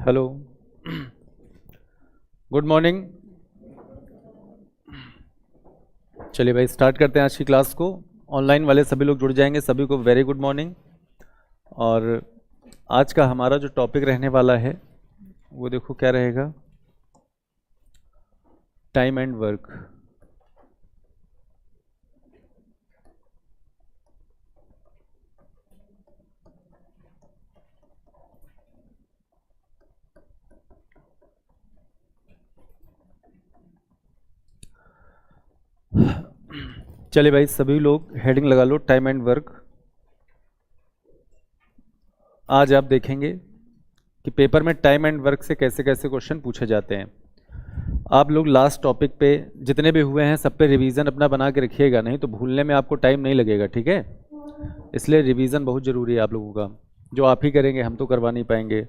Hello, good morning. चलिए भाई start करते हैं आज की क्लास को। ऑनलाइन वाले सभी लोग जुड़ जाएंगे, सभी को वेरी गुड मॉर्निंग। और आज का हमारा जो टॉपिक रहने वाला है वो देखो क्या रहेगा, टाइम एंड वर्क। चलिए भाई सभी लोग हेडिंग लगा लो, टाइम एंड वर्क। आज आप देखेंगे कि पेपर में टाइम एंड वर्क से कैसे कैसे क्वेश्चन पूछे जाते हैं। आप लोग लास्ट टॉपिक पे जितने भी हुए हैं सब पे रिवीजन अपना बना के रखिएगा, नहीं तो भूलने में आपको टाइम नहीं लगेगा, ठीक है। इसलिए रिवीजन बहुत ज़रूरी है आप लोगों का, जो आप ही करेंगे, हम तो करवा नहीं पाएंगे।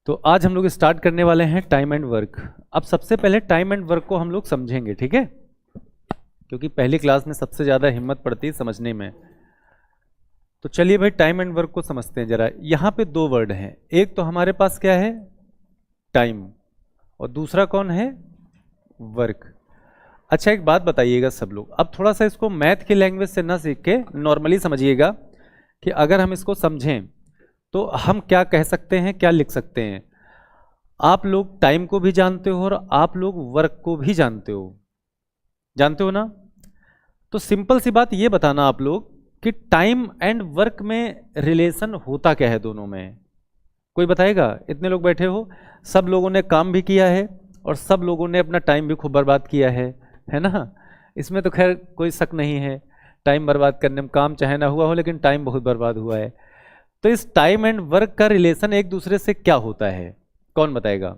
तो आज हम लोग स्टार्ट करने वाले हैं टाइम एंड वर्क। अब सबसे पहले टाइम एंड वर्क को हम लोग समझेंगे, ठीक है, क्योंकि पहली क्लास में सबसे ज़्यादा हिम्मत पड़ती है समझने में। तो चलिए भाई टाइम एंड वर्क को समझते हैं जरा। यहाँ पे दो वर्ड हैं, एक तो हमारे पास क्या है, टाइम, और दूसरा कौन है, वर्क। अच्छा एक बात बताइएगा सब लोग, अब थोड़ा सा इसको मैथ की लैंग्वेज से ना सीख के नॉर्मली समझिएगा कि अगर हम इसको समझें तो हम क्या कह सकते हैं, क्या लिख सकते हैं। आप लोग टाइम को भी जानते हो और आप लोग वर्क को भी जानते हो ना। तो सिंपल सी बात ये बताना आप लोग कि टाइम एंड वर्क में रिलेशन होता क्या है दोनों में। कोई बताएगा? इतने लोग बैठे हो, सब लोगों ने काम भी किया है और सब लोगों ने अपना टाइम भी खूब बर्बाद किया है ना। इसमें तो खैर कोई शक नहीं है, टाइम बर्बाद करने में, काम चाहे ना हुआ हो लेकिन टाइम बहुत बर्बाद हुआ है। तो इस टाइम एंड वर्क का रिलेशन एक दूसरे से क्या होता है, कौन बताएगा?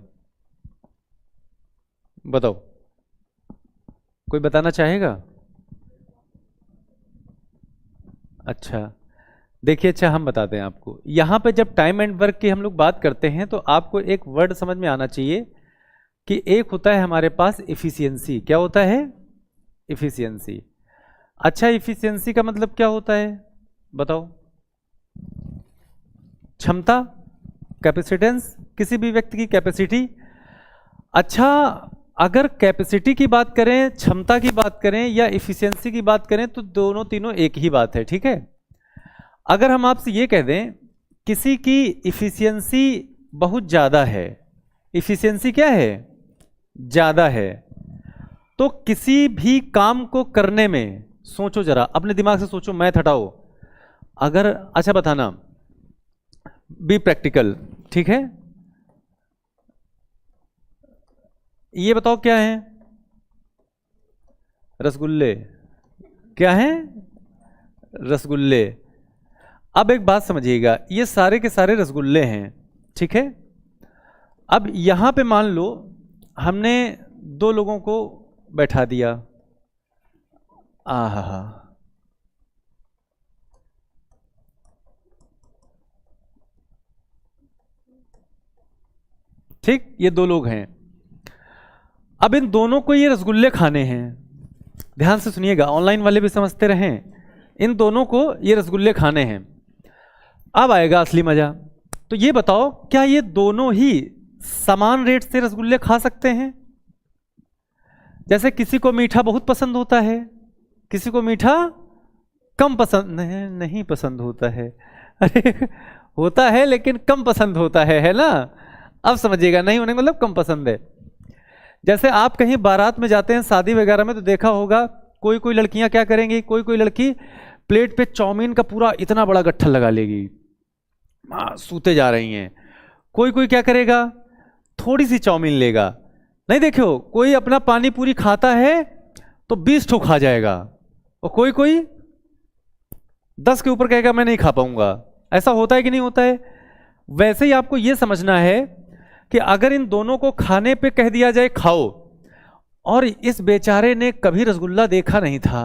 बताओ, कोई बताना चाहेगा? अच्छा देखिए, अच्छा हम बताते हैं आपको। यहां पे जब टाइम एंड वर्क की हम लोग बात करते हैं तो आपको एक वर्ड समझ में आना चाहिए कि एक होता है हमारे पास इफिशियंसी। क्या होता है? इफिशियंसी। अच्छा इफिशियंसी का मतलब क्या होता है बताओ? क्षमता, कैपेसिटेंस, किसी भी व्यक्ति की कैपेसिटी। अच्छा अगर कैपेसिटी की बात करें, क्षमता की बात करें या इफिशियंसी की बात करें तो दोनों तीनों एक ही बात है, ठीक है। अगर हम आपसे ये कह दें किसी की इफिशियंसी बहुत ज़्यादा है, इफिशियंसी क्या है, ज़्यादा है, तो किसी भी काम को करने में, सोचो जरा अपने दिमाग से सोचो, मैथ हटाओ। अगर अच्छा बताना, बी प्रैक्टिकल, ठीक है। ये बताओ क्या है? रसगुल्ले। क्या है? रसगुल्ले। अब एक बात समझिएगा, ये सारे के सारे रसगुल्ले हैं, ठीक है। अब यहां पे मान लो हमने दो लोगों को बैठा दिया, आहा, ठीक, ये दो लोग हैं। अब इन दोनों को ये रसगुल्ले खाने हैं, ध्यान से सुनिएगा, ऑनलाइन वाले भी समझते रहें। इन दोनों को ये रसगुल्ले खाने हैं। अब आएगा असली मजा। तो ये बताओ क्या ये दोनों ही समान रेट से रसगुल्ले खा सकते हैं? जैसे किसी को मीठा बहुत पसंद होता है, किसी को मीठा कम पसंद नहीं पसंद होता है। अरे होता है लेकिन कम पसंद होता है ना। अब समझिएगा, नहीं होने का मतलब कम पसंद है। जैसे आप कहीं बारात में जाते हैं, शादी वगैरह में, तो देखा होगा कोई कोई लड़कियां क्या करेंगी, कोई कोई लड़की प्लेट पे चाउमीन का पूरा इतना बड़ा गट्ठा लगा लेगी, सूते जा रही हैं। कोई कोई क्या करेगा, थोड़ी सी चाउमीन लेगा। नहीं देखो, कोई अपना पानी पूरी खाता है तो 20 ठो खा जाएगा, और कोई कोई 10 के ऊपर कहेगा मैं नहीं खा पाऊंगा। ऐसा होता है कि नहीं होता है? वैसे ही आपको यह समझना है कि अगर इन दोनों को खाने पे कह दिया जाए खाओ, और इस बेचारे ने कभी रसगुल्ला देखा नहीं था,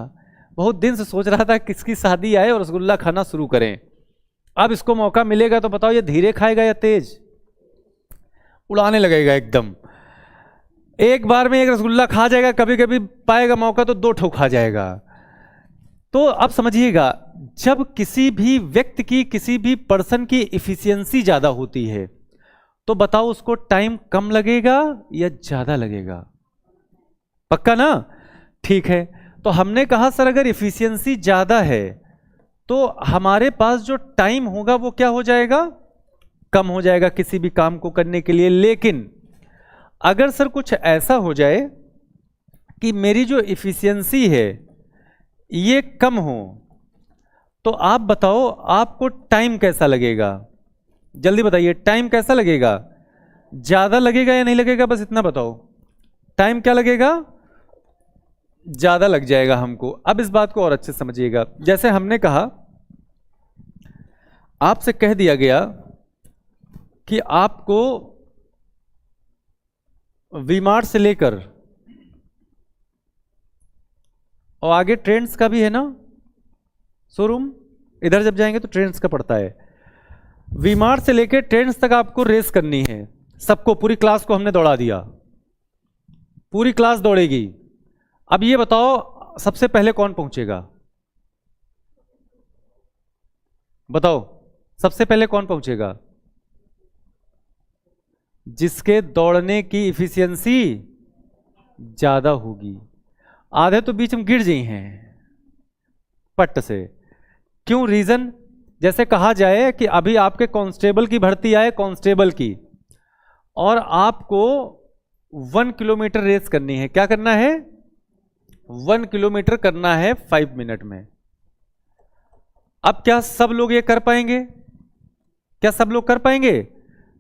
बहुत दिन से सोच रहा था किसकी शादी आए और रसगुल्ला खाना शुरू करें, अब इसको मौका मिलेगा तो बताओ ये धीरे खाएगा या तेज? उड़ाने लगेगा एकदम। एक बार में एक रसगुल्ला खा जाएगा, कभी कभी पाएगा मौका तो 2 ठो खा जाएगा। तो अब समझिएगा, जब किसी भी व्यक्ति की, किसी भी पर्सन की इफिशियंसी ज्यादा होती है तो बताओ उसको टाइम कम लगेगा या ज्यादा लगेगा? पक्का ना? ठीक है, तो हमने कहा सर अगर इफिशियंसी ज्यादा है तो हमारे पास जो टाइम होगा वो क्या हो जाएगा? कम हो जाएगा किसी भी काम को करने के लिए। लेकिन अगर सर कुछ ऐसा हो जाए कि मेरी जो इफिशियंसी है ये कम हो, तो आप बताओ आपको टाइम कैसा लगेगा? जल्दी बताइए, टाइम कैसा लगेगा? ज्यादा लगेगा या नहीं लगेगा? बस इतना बताओ, टाइम क्या लगेगा? ज्यादा लग जाएगा हमको। अब इस बात को और अच्छे से समझिएगा। जैसे हमने कहा, आपसे कह दिया गया कि आपको वी-मार्ट से लेकर और आगे ट्रेंड्स का भी है ना शोरूम, इधर जब जाएंगे तो ट्रेंड्स का पड़ता है। वी-मार्ट से लेकर ट्रेंड्स तक आपको रेस करनी है। सबको, पूरी क्लास को हमने दौड़ा दिया, पूरी क्लास दौड़ेगी। अब ये बताओ सबसे पहले कौन पहुंचेगा? बताओ सबसे पहले कौन पहुंचेगा? जिसके दौड़ने की इफिशियंसी ज्यादा होगी। आधे तो बीच में गिर जाई हैं पट से। क्यों? रीजन, जैसे कहा जाए कि अभी आपके कांस्टेबल की भर्ती आए, कांस्टेबल की, और आपको 1 किलोमीटर रेस करनी है। क्या करना है? 1 किलोमीटर करना है 5 मिनट में। अब क्या सब लोग ये कर पाएंगे? क्या सब लोग कर पाएंगे?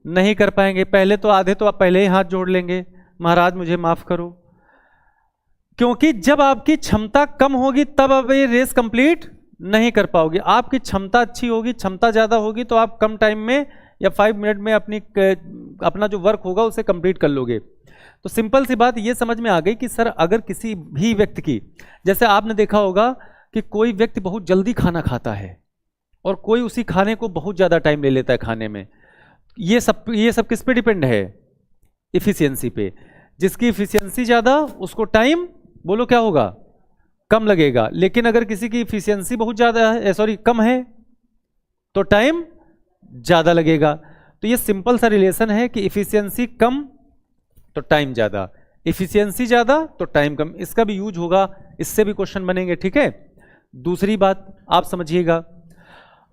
नहीं कर पाएंगे। पहले तो आधे तो आप पहले ही हाथ जोड़ लेंगे, महाराज मुझे माफ करो। क्योंकि जब आपकी क्षमता कम होगी तब आप ये रेस कंप्लीट नहीं कर पाओगे। आपकी क्षमता अच्छी होगी, क्षमता ज्यादा होगी, तो आप कम टाइम में या 5 मिनट में अपना जो वर्क होगा उसे कंप्लीट कर लोगे। तो सिंपल सी बात ये समझ में आ गई कि सर अगर किसी भी व्यक्ति की, जैसे आपने देखा होगा कि कोई व्यक्ति बहुत जल्दी खाना खाता है और कोई उसी खाने को बहुत ज्यादा टाइम ले लेता है खाने में। ये सब किस पे डिपेंड है? इफिशियंसी पे। जिसकी इफिशियंसी ज्यादा उसको टाइम, बोलो क्या होगा? कम लगेगा। लेकिन अगर किसी की इफिशियंसी बहुत ज्यादा है, सॉरी कम है, तो टाइम ज्यादा लगेगा। तो ये सिंपल सा रिलेशन है कि इफिशियंसी कम तो टाइम ज्यादा, इफिशियंसी ज्यादा तो टाइम कम। इसका भी यूज होगा, इससे भी क्वेश्चन बनेंगे। ठीक है, दूसरी बात आप समझिएगा,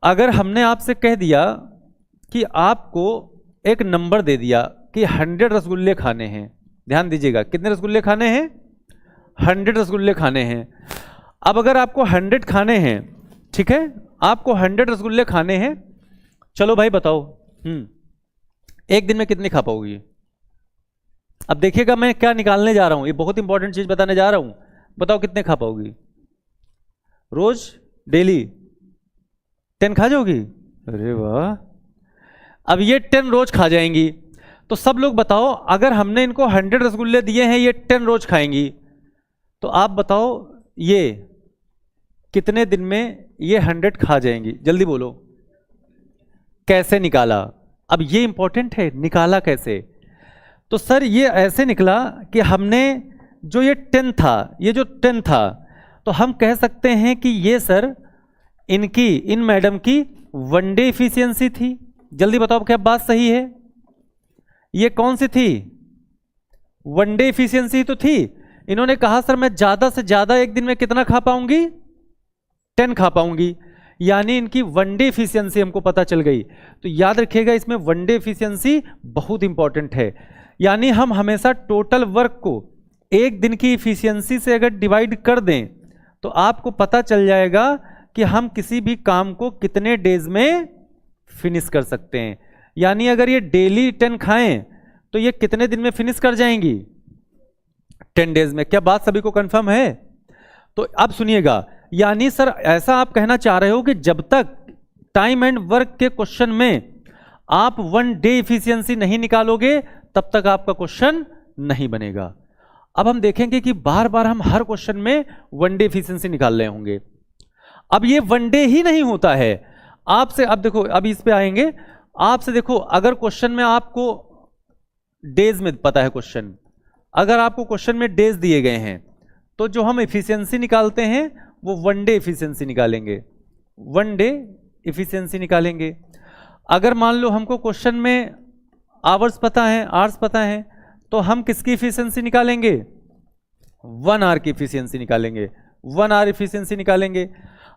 अगर हमने आपसे कह दिया कि आपको एक नंबर दे दिया कि 100 रसगुल्ले खाने हैं, ध्यान दीजिएगा, कितने रसगुल्ले खाने हैं? 100 रसगुल्ले खाने हैं। अब अगर आपको 100 खाने हैं, ठीक है, आपको 100 रसगुल्ले खाने हैं, चलो भाई बताओ एक दिन में कितने खा पाओगी? अब देखिएगा मैं क्या निकालने जा रहा हूं, ये बहुत इंपॉर्टेंट चीज बताने जा रहा हूं। बताओ कितने खा पाओगी? रोज, डेली 10 खा जाओगी? अरे वाह, अब ये 10 रोज खा जाएंगी। तो सब लोग बताओ, अगर हमने इनको 100 रसगुल्ले दिए हैं, ये 10 रोज खाएंगी, तो आप बताओ ये कितने दिन में ये 100 खा जाएंगी? जल्दी बोलो। कैसे निकाला? अब ये इंपॉर्टेंट है, निकाला कैसे? तो सर ये ऐसे निकला कि हमने जो ये 10 था, ये जो 10 था, तो हम कह सकते हैं कि ये सर इन मैडम की 1 डे इफिशियंसी थी। जल्दी बताओ क्या बात सही है? ये कौन सी थी? 1 डे इफिशियंसी तो थी। इन्होंने कहा सर मैं ज्यादा से ज्यादा एक दिन में कितना खा पाऊंगी? 10 खा पाऊंगी। यानी इनकी 1 डे इफिशियंसी हमको पता चल गई। तो याद रखिएगा इसमें 1 डे इफिशियंसी बहुत इंपॉर्टेंट है। यानी हम हमेशा टोटल वर्क को एक दिन की इफिशियंसी से अगर डिवाइड कर दें तो आपको पता चल जाएगा कि हम किसी भी काम को कितने डेज में फिनिश कर सकते हैं। यानी अगर ये डेली 10 खाएं तो ये कितने दिन में फिनिश कर जाएंगी? 10 डेज में। क्या बात सभी को कंफर्म है? तो अब सुनिएगा, यानी सर ऐसा आप कहना चाह रहे हो कि जब तक टाइम एंड वर्क के क्वेश्चन में आप 1 डे इफिशियंसी नहीं निकालोगे तब तक आपका क्वेश्चन नहीं बनेगा। अब हम देखेंगे कि बार बार हम हर क्वेश्चन में 1 डे इफिशियंसी निकाल रहे होंगे। अब ये 1 डे ही नहीं होता है आपसे। अब देखो, अब इस पे आएंगे। आपसे देखो, अगर क्वेश्चन में आपको डेज में पता है क्वेश्चन, अगर आपको क्वेश्चन में डेज दिए गए हैं तो जो हम इफिशियंसी निकालते हैं वो 1 डे इफिशियंसी निकालेंगे, 1 डे इफिशियंसी निकालेंगे। अगर मान लो हमको क्वेश्चन में आवर्स पता है, आवर्स पता है, तो हम किसकी इफिशियंसी निकालेंगे? 1 आवर की इफिशियंसी निकालेंगे, 1 आवर इफिशियंसी निकालेंगे।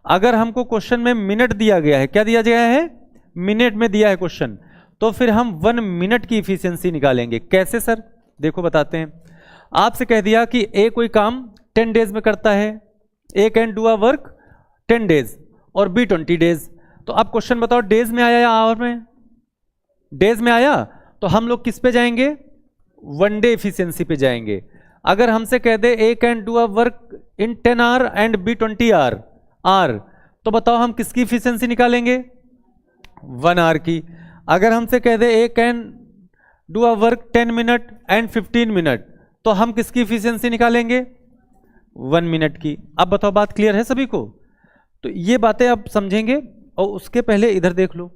अगर हमको क्वेश्चन में मिनट दिया गया है, क्या दिया गया है? मिनट में दिया है क्वेश्चन, तो फिर हम 1 मिनट की इफिशियंसी निकालेंगे। कैसे सर? देखो बताते हैं। आपसे कह दिया कि ए कोई काम 10 डेज में करता है, A can do a work 10 days और बी 20 डेज। तो अब क्वेश्चन बताओ डेज में आया या आवर में? डेज में आया, तो हम लोग किस पे जाएंगे? 1 डे इफिशियंसी पे जाएंगे। अगर हमसे कह दे A can do a work in 10 hour and B 20 hour, तो बताओ हम किसकी इफिशियंसी निकालेंगे? 1 आवर की। अगर हमसे कह दे A can do a work 10 minute and 15 minute, तो हम किसकी इफिशियंसी निकालेंगे? 1 मिनट की। अब बताओ बात क्लियर है सभी को? तो ये बातें आप समझेंगे। और उसके पहले इधर देख लो।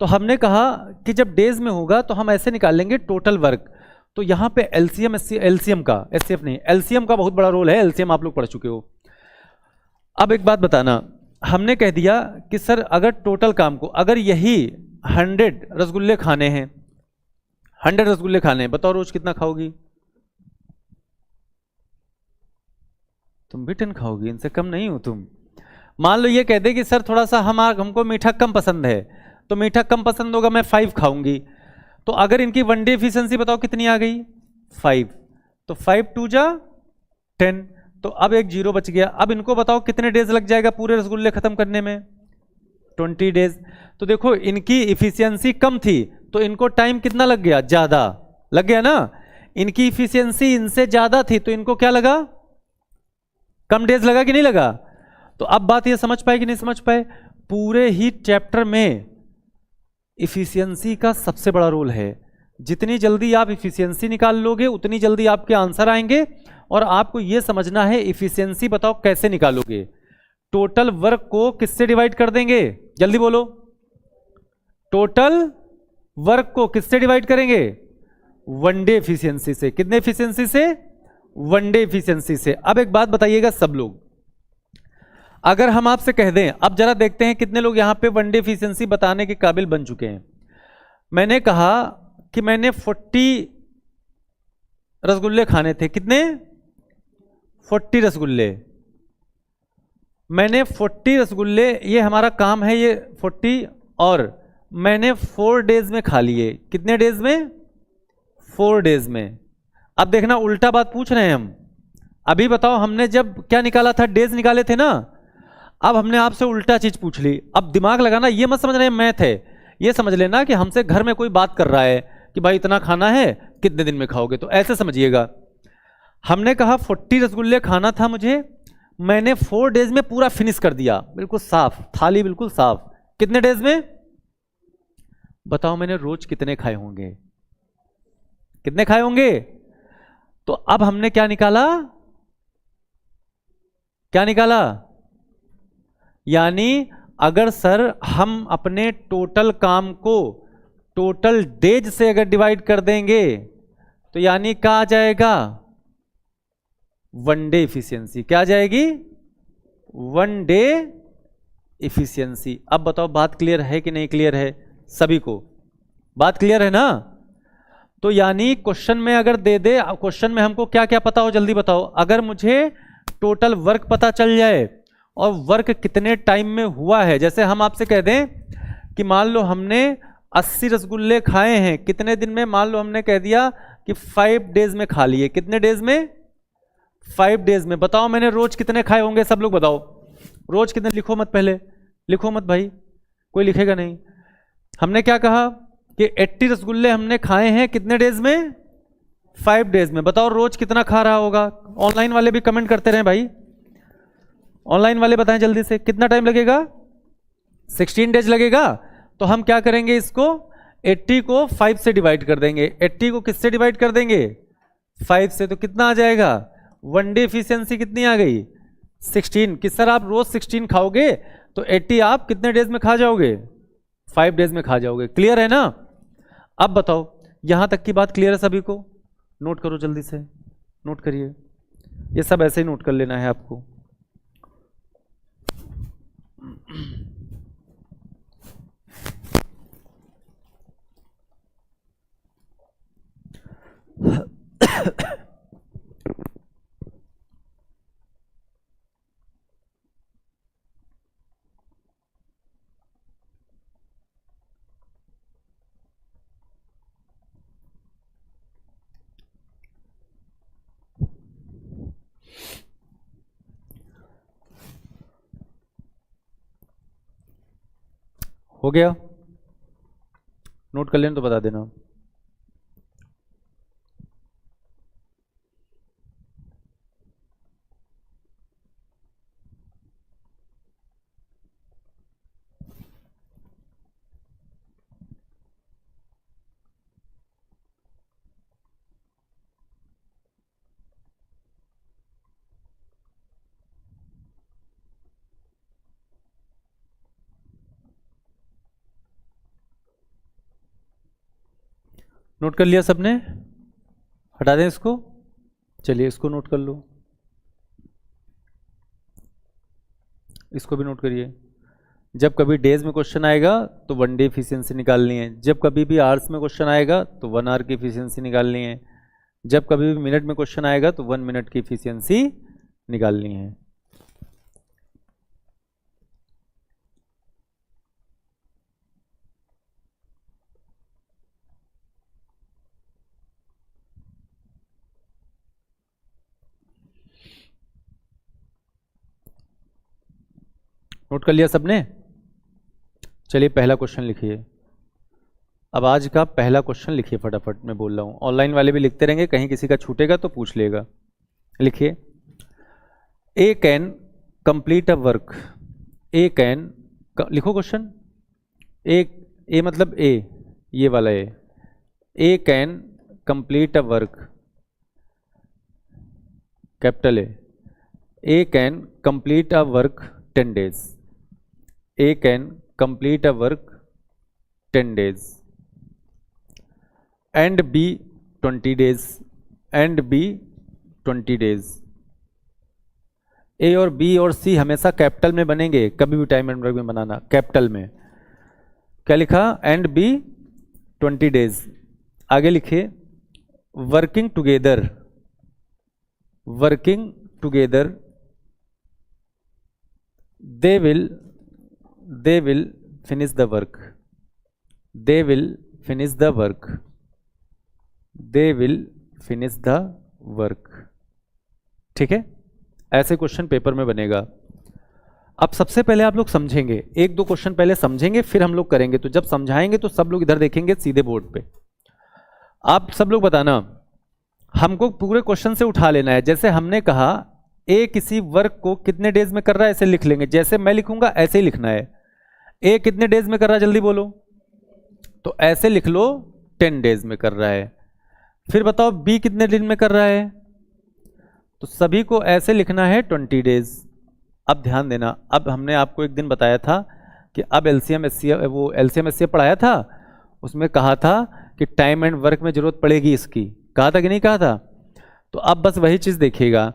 तो हमने कहा कि जब डेज में होगा तो हम ऐसे निकालेंगे टोटल वर्क। तो यहां पे एलसीएम, एलसीएम का, एचसीएफ नहीं, एलसीएम का बहुत बड़ा रोल है। एलसीएम आप लोग पढ़ चुके हो। अब एक बात बताना, हमने कह दिया कि सर अगर टोटल काम को, अगर यही 100 रसगुल्ले खाने हैं, 100 रसगुल्ले खाने हैं, बताओ रोज कितना खाओगी? तुम भी 10 खाओगी, इनसे कम नहीं हो तुम। मान लो ये कह दे कि सर थोड़ा सा हमको मीठा कम पसंद है, तो मीठा कम पसंद होगा, मैं 5 खाऊंगी। तो अगर इनकी 1 डे एफिशिएंसी बताओ कितनी आ गई? 5। तो 5 2 जा 10, तो अब एक 0 बच गया। अब इनको बताओ कितने डेज लग जाएगा पूरे रसगुल्ले खत्म करने में? 20 डेज। तो देखो इनकी इफिशियंसी कम थी, तो इनको टाइम कितना लग गया? ज्यादा लग गया ना। इनकी इफिशियंसी इनसे ज्यादा थी, तो इनको क्या लगा? कम डेज लगा कि नहीं लगा? तो अब बात ये समझ पाए कि नहीं समझ पाए? पूरे ही चैप्टर में इफिशियंसी का सबसे बड़ा रोल है। जितनी जल्दी आप इफिशियंसी निकाल लोगे उतनी जल्दी आपके आंसर आएंगे। और आपको यह समझना है इफिशियंसी बताओ कैसे निकालोगे? टोटल वर्क को किससे डिवाइड कर देंगे? जल्दी बोलो। टोटल वर्क को किससे डिवाइड करेंगे? 1 डे एफिशिएंसी से। कितने एफिशिएंसी से? 1 डे एफिशिएंसी से। अब एक बात बताइएगा सब लोग, अगर हम आपसे कह दें, अब जरा देखते हैं कितने लोग यहां पे 1 डे एफिशिएंसी बताने के काबिल बन चुके हैं। मैंने कहा कि मैंने 40 रसगुल्ले खाने थे। कितने? 40 रसगुल्ले। मैंने 40 रसगुल्ले, ये हमारा काम है ये 40, और मैंने 4 डेज में खा लिए। कितने डेज में? 4 डेज में। अब देखना उल्टा बात पूछ रहे हैं हम। अभी बताओ हमने जब क्या निकाला था? डेज निकाले थे ना। अब हमने आपसे उल्टा चीज पूछ ली। अब दिमाग लगाना, ये मत समझ रहे हैं मैथ है, ये समझ लेना कि हमसे घर में कोई बात कर रहा है कि भाई इतना खाना है, कितने दिन में खाओगे, तो ऐसे समझिएगा। हमने कहा 40 रसगुल्ले खाना था मुझे, मैंने 4 डेज में पूरा फिनिश कर दिया, बिल्कुल साफ थाली, बिल्कुल साफ। कितने डेज में? बताओ मैंने रोज कितने खाए होंगे? कितने खाए होंगे? तो अब हमने क्या निकाला? क्या निकाला? यानी अगर सर हम अपने टोटल काम को टोटल डेज से अगर डिवाइड कर देंगे तो यानी क्या आ जाएगा? 1 डे इफिशियंसी। क्या आ जाएगी? 1 डे इफिशियंसी। अब बताओ बात क्लियर है कि नहीं क्लियर है? सभी को बात क्लियर है ना? तो यानी क्वेश्चन में अगर दे दे, क्वेश्चन में हमको क्या क्या पता हो जल्दी बताओ। अगर मुझे टोटल वर्क पता चल जाए और वर्क कितने टाइम में हुआ है, जैसे हम आपसे कह दें कि मान लो हमने 80 रसगुल्ले खाए हैं, कितने दिन में? मान लो हमने कह दिया कि 5 डेज में खा लिए। कितने डेज में? 5 डेज में। बताओ मैंने रोज कितने खाए होंगे? सब लोग बताओ रोज कितने। लिखो मत, पहले लिखो मत भाई, कोई लिखेगा नहीं। हमने क्या कहा कि 80 रसगुल्ले हमने खाए हैं कितने डेज में? 5 डेज में। बताओ रोज कितना खा रहा होगा? ऑनलाइन वाले भी कमेंट करते रहे भाई, ऑनलाइन वाले बताएं जल्दी से, कितना टाइम लगेगा? 16 डेज लगेगा। तो हम क्या करेंगे, इसको 80 को 5 से डिवाइड कर देंगे। 80 को किससे डिवाइड कर देंगे? 5 से। तो कितना आ जाएगा? 1 डे एफिशिएंसी कितनी आ गई? 16। कि सर आप रोज 16 खाओगे तो 80 आप कितने डेज में खा जाओगे? 5 डेज में खा जाओगे। क्लियर है ना? अब बताओ यहां तक की बात क्लियर है सभी को? नोट करो जल्दी से, नोट करिए, ये सब ऐसे ही नोट कर लेना है आपको। हो गया? नोट कर लेना तो बता देना। नोट कर लिया सबने? हटा दें इसको? चलिए इसको नोट कर लो, इसको भी नोट करिए। जब कभी डेज में क्वेश्चन आएगा तो 1 डे एफिशिएंसी निकालनी है, जब कभी भी आवर्स में क्वेश्चन आएगा तो 1 आवर की एफिशिएंसी निकालनी है, जब कभी भी मिनट में क्वेश्चन आएगा तो 1 मिनट की एफिशिएंसी निकालनी है। नोट कर लिया सबने? चलिए पहला क्वेश्चन लिखिए। अब आज का पहला क्वेश्चन लिखिए फटाफट, मैं बोल रहा हूँ, ऑनलाइन वाले भी लिखते रहेंगे, कहीं किसी का छूटेगा तो पूछ लेगा। लिखिए, A can complete a work, A can, लिखो क्वेश्चन। ए मतलब ए, ये वाला A can complete a work, capital A can complete a work 10 days, A can complete a work 10 days and B 20 days, and B 20 days। A और B और सी हमेशा capital में बनेंगे, कभी भी टाइम एंड वर्क में बनाना कैपिटल में। क्या लिखा? And B 20 days। आगे लिखिए, working together, working together they will finish the work, they will finish the work, they will finish the work। ठीक है, ऐसे क्वेश्चन पेपर में बनेगा। अब सबसे पहले आप लोग समझेंगे, एक दो क्वेश्चन पहले समझेंगे फिर हम लोग करेंगे। तो जब समझाएंगे तो सब लोग इधर देखेंगे सीधे बोर्ड पे। आप सब लोग बताना, हमको पूरे क्वेश्चन से उठा लेना है। जैसे हमने कहा ए किसी वर्क को कितने डेज में कर रहा है, ऐसे लिख लेंगे, जैसे मैं लिखूंगा ऐसे ही लिखना है। ए कितने डेज में कर रहा है, जल्दी बोलो, तो ऐसे लिख लो 10 days में कर रहा है। फिर बताओ बी कितने दिन में कर रहा है, तो सभी को ऐसे लिखना है 20 days। अब ध्यान देना, अब हमने आपको एक दिन बताया था कि अब एलसीएम एससीएफ पढ़ाया था, उसमें कहा था कि टाइम एंड वर्क में जरूरत पड़ेगी इसकी, कहा था कि नहीं कहा था? तो अब बस वही चीज देखिएगा।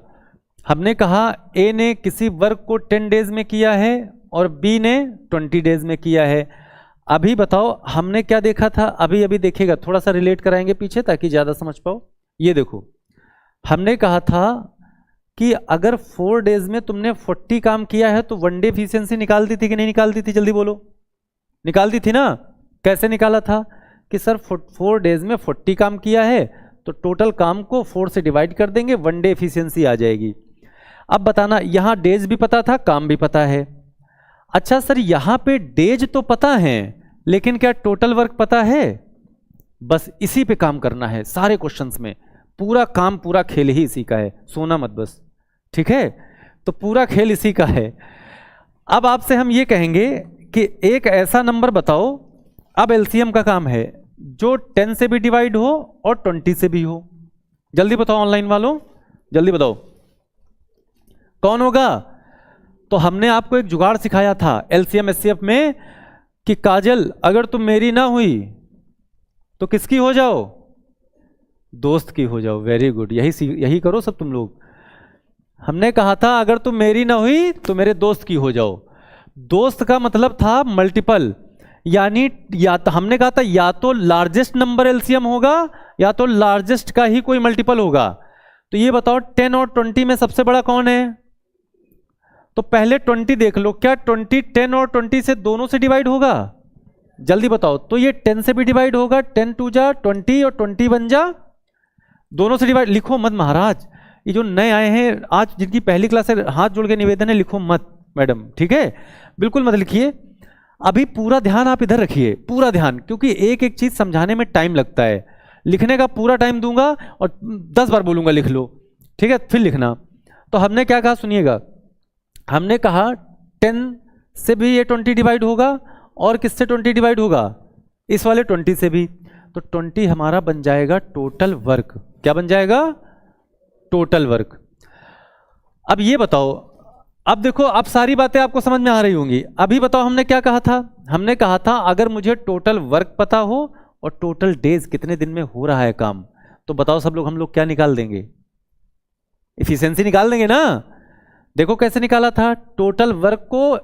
हमने कहा ए ने किसी वर्क को 10 days में किया है और बी ने 20 days में किया है। अभी बताओ हमने क्या देखा था, अभी अभी देखिएगा, थोड़ा सा रिलेट कराएंगे पीछे ताकि ज़्यादा समझ पाओ। ये देखो, हमने कहा था कि अगर 4 days में तुमने 40 काम किया है तो 1 day एफिशिएंसी निकाल दी थी कि नहीं निकाल दी थी, जल्दी बोलो। निकाल दी थी ना? कैसे निकाला था कि सर 4 days में 40 काम किया है तो टोटल काम को 4 से डिवाइड कर देंगे, 1 day एफिशिएंसी आ जाएगी। अब बताना, यहां डेज भी पता था, काम भी पता है। अच्छा सर यहां पे डेज तो पता है लेकिन क्या टोटल वर्क पता है? बस इसी पे काम करना है सारे क्वेश्चंस में, पूरा काम पूरा खेल ही इसी का है, सोना मत बस, ठीक है? तो पूरा खेल इसी का है। अब आपसे हम ये कहेंगे कि एक ऐसा नंबर बताओ, अब एलसीएम का काम है, जो 10 से भी डिवाइड हो और 20 से भी हो। जल्दी बताओ ऑनलाइन वालों, जल्दी बताओ कौन होगा? तो हमने आपको एक जुगाड़ सिखाया था एलसीएम एससीएफ में कि काजल अगर तुम मेरी ना हुई तो किसकी हो जाओ? दोस्त की हो जाओ। वेरी गुड, यही करो सब तुम लोग। हमने कहा था अगर तुम मेरी ना हुई तो मेरे दोस्त की हो जाओ। दोस्त का मतलब था मल्टीपल, यानी या तो हमने कहा था या तो लार्जेस्ट नंबर एलसीएम होगा या तो लार्जेस्ट का ही कोई मल्टीपल होगा। तो ये बताओ 10 और 20 में सबसे बड़ा कौन है? तो पहले 20 देख लो, क्या 20 10 और 20 से दोनों से डिवाइड होगा? जल्दी बताओ। तो ये 10 से भी डिवाइड होगा, 10 2 जा 20 और 20 1 जा, दोनों से डिवाइड। लिखो मत महाराज, ये जो नए आए हैं आज जिनकी पहली क्लास है, हाथ जोड़ के निवेदन है लिखो मत मैडम, ठीक है? बिल्कुल मत लिखिए। अभी पूरा ध्यान आप इधर रखिए, पूरा ध्यान, क्योंकि एक एक चीज समझाने में टाइम लगता है। लिखने का पूरा टाइम दूंगा और 10 बार बोलूंगा लिख लो, ठीक है, फिर लिखना। तो हमने क्या कहा सुनिएगा, हमने कहा 10 से भी ये 20 डिवाइड होगा, और किससे 20 डिवाइड होगा, इस वाले 20 से भी। तो 20 हमारा बन जाएगा टोटल वर्क। क्या बन जाएगा, टोटल वर्क। अब ये बताओ, अब देखो, अब सारी बातें आपको समझ में आ रही होंगी। अभी बताओ हमने क्या कहा था, हमने कहा था अगर मुझे टोटल वर्क पता हो और टोटल डेज कितने दिन में हो रहा है काम, तो बताओ सब लोग, हम लोग क्या निकाल देंगे, इफिशिएंसी निकाल देंगे ना। देखो कैसे निकाला था, टोटल वर्क को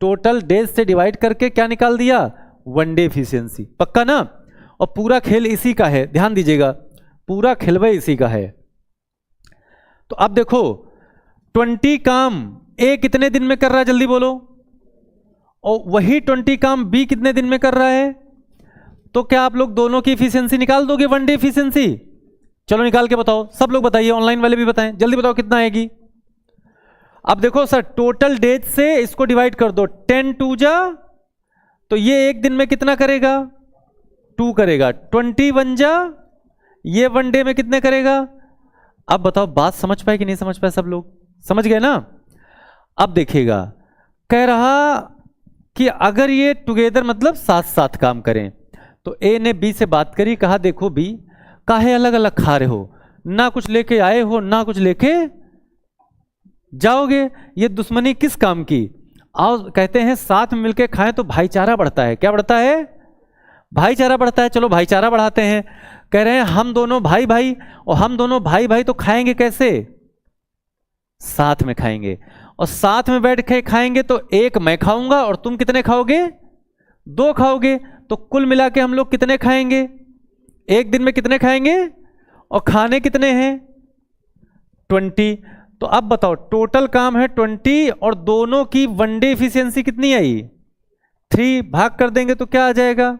टोटल डेज से डिवाइड करके क्या निकाल दिया, 1 डे इफिशिएंसी। पक्का ना। और पूरा खेल इसी का है, ध्यान दीजिएगा, पूरा खेलवा इसी का है। तो अब देखो 20 काम ए कितने दिन में कर रहा है, जल्दी बोलो, और वही 20 काम बी कितने दिन में कर रहा है। तो क्या आप लोग दोनों की इफिशिएंसी निकाल दोगे, 1 डे इफिशिएंसी। चलो निकाल के बताओ, सब लोग बताइए, ऑनलाइन वाले भी बताएं, जल्दी बताओ कितना आएगी। अब देखो सर, टोटल डेज से इसको डिवाइड कर दो, 10 2 जा, तो ये एक दिन में कितना करेगा, 2 करेगा। 20 1 जा, ये 1 डे में कितने करेगा। अब बताओ बात समझ पाए कि नहीं समझ पाए, सब लोग समझ गए ना। अब देखिएगा, कह रहा कि अगर ये टुगेदर मतलब साथ साथ काम करें, तो ए ने बी से बात करी, कहा देखो बी, काहे अलग अलग खा रहे हो, ना कुछ लेके आए हो ना कुछ लेके जाओगे, ये दुश्मनी किस काम की। आओ कहते हैं साथ में मिलके खाएं तो भाईचारा बढ़ता है। क्या बढ़ता है, भाईचारा बढ़ता है। चलो भाईचारा बढ़ाते हैं। कह रहे हैं हम दोनों भाई भाई, और हम दोनों भाई भाई तो खाएंगे कैसे, साथ में खाएंगे, और साथ में बैठ के खाएंगे तो एक मैं खाऊंगा और तुम कितने खाओगे, 2 खाओगे। तो कुल मिला के हम लोग कितने खाएंगे, एक दिन में कितने खाएंगे, और खाने कितने हैं, 20। तो अब बताओ टोटल काम है 20, और दोनों की 1 डे इफिशियंसी कितनी आई, 3। भाग कर देंगे तो क्या आ जाएगा,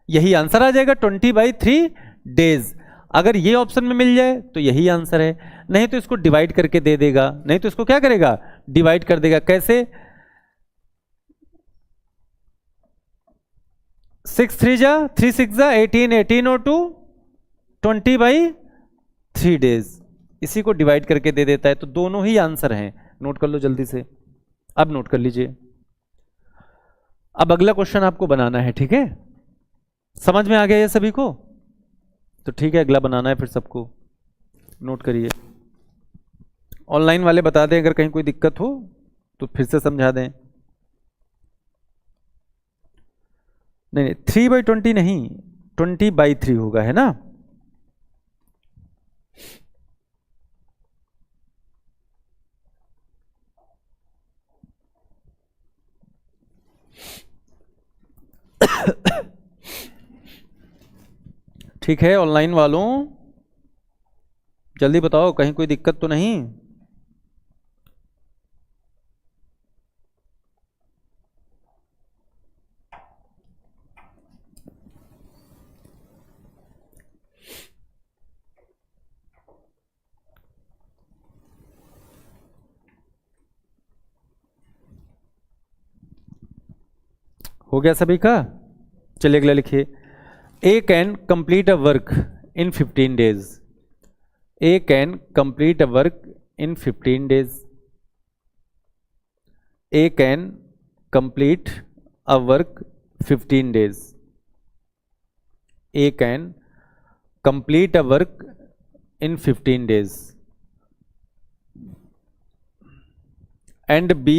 यही आंसर आ जाएगा, 20/3 डेज। अगर ये ऑप्शन में मिल जाए तो यही आंसर है, नहीं तो इसको डिवाइड करके दे देगा, नहीं तो इसको क्या करेगा, डिवाइड कर देगा। कैसे, 6 3 जा, 3 6 जा 18, 18 और 2 20/3 डेज, इसी को डिवाइड करके दे देता है। तो दोनों ही आंसर हैं, नोट कर लो जल्दी से। अब नोट कर लीजिए। अब अगला क्वेश्चन आपको बनाना है, ठीक है, समझ में आ गया ये सभी को, तो ठीक है, अगला बनाना है फिर सबको, नोट करिए। ऑनलाइन वाले बता दें अगर कहीं कोई दिक्कत हो तो फिर से समझा दें। नहीं 3/20 नहीं, 20/3 होगा, है ना। ठीक है, ऑनलाइन वालों जल्दी बताओ कहीं कोई दिक्कत तो नहीं। हो गया सभी का। चलिए अगला लिखिए, A can complete a work in 15 days. A can complete a work in 15 days. A can complete a work 15 days. A can complete a work in 15 days and B